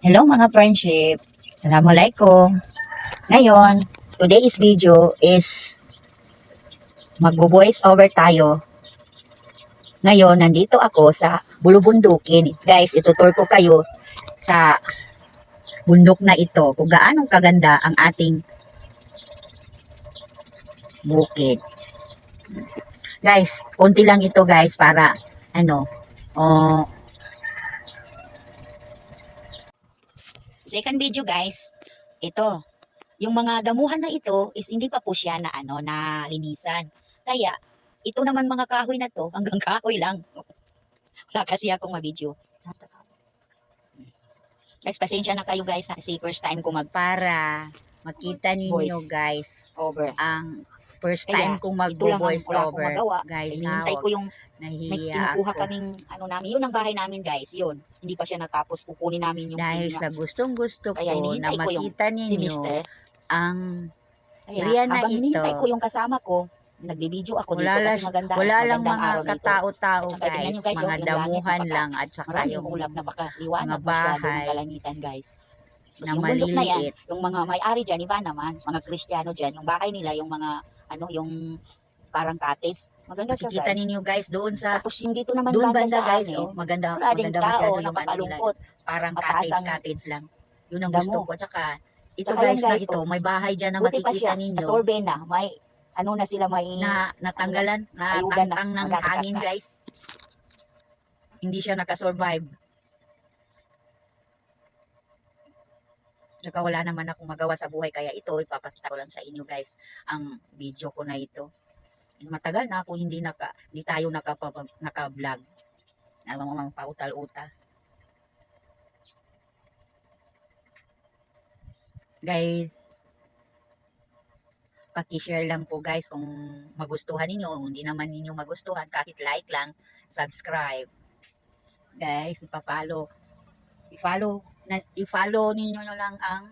Hello mga friendship. Assalamualaikum. Ngayon, today's video is magbo-voice over tayo. Ngayon, nandito ako sa Bulubundukin. Guys, itutur ko kayo sa bundok na ito kung gaano kaganda ang ating bukid. Guys, konti lang ito guys para second video guys, ito. Yung mga damuhan na ito is hindi pa po siya na linisan. Kaya, ito naman mga kahoy na to, hanggang kahoy lang. Wala kasi akong ma-video. Guys, pasensya na kayo guys kasi first time ko Para makita ninyo voice guys over. ang first Kaya, time kong ito lang ang mag-voice wala akong over. magawa. Guys, Hinihintay ko yung may nahihiya kinukuha ako. kaming namin. Yun ang bahay namin guys, yun. Hindi pa siya natapos, kukunin namin yung Dahil sili sa gustong gusto Kaya ko na hinihintay ko yung makita si ninyo Mister. ang Kaya area na habang hinihintay ito. ko yung kasama ko, nagbibideo ako dito Wala, kasi maganda. wala lang magandang mga araw dito. katao-tao At saka tingnan guys, nyo guys, mga yung langit damuhan napaka- lang at saka Maraming yung ulap na baka liwanag mga masyado ng bahay kalangitan guys. Tapos na yung bundok na yan, maliliit. yung mga may-ari dyan, iba naman, mga Kristiyano dyan, yung bahay nila, yung mga, yung parang cottage. Maganda siya Makikita guys. ninyo guys doon sa Tapos yung dito naman doon banda banda sa guys, amin, maganda wala ding maganda tao, masyado yung nila. nakakalungkot. Parang Mataas ang cottage lang. Yun ang damo. gusto ko. At saka ito Tsaka guys, yan, guys, na ito, may bahay dyan na Buti pa makikita siya, ninyo nasorbe na, may, na sila, may, na natanggalan, ayudan na, natangtang ng hanggang hangin kakak. guys. Hindi siya nakasurvive. Tsaka wala naman akong magawa sa buhay kaya ito ipapakita ko lang sa inyo guys ang video ko na ito. Matagal na ako hindi tayo naka-vlog. Mga pautal-utal. Guys, paki-share lang po guys kung magustuhan ninyo, kung hindi naman ninyo magustuhan, kahit like lang, subscribe. Guys, i-follow ninyo lang ang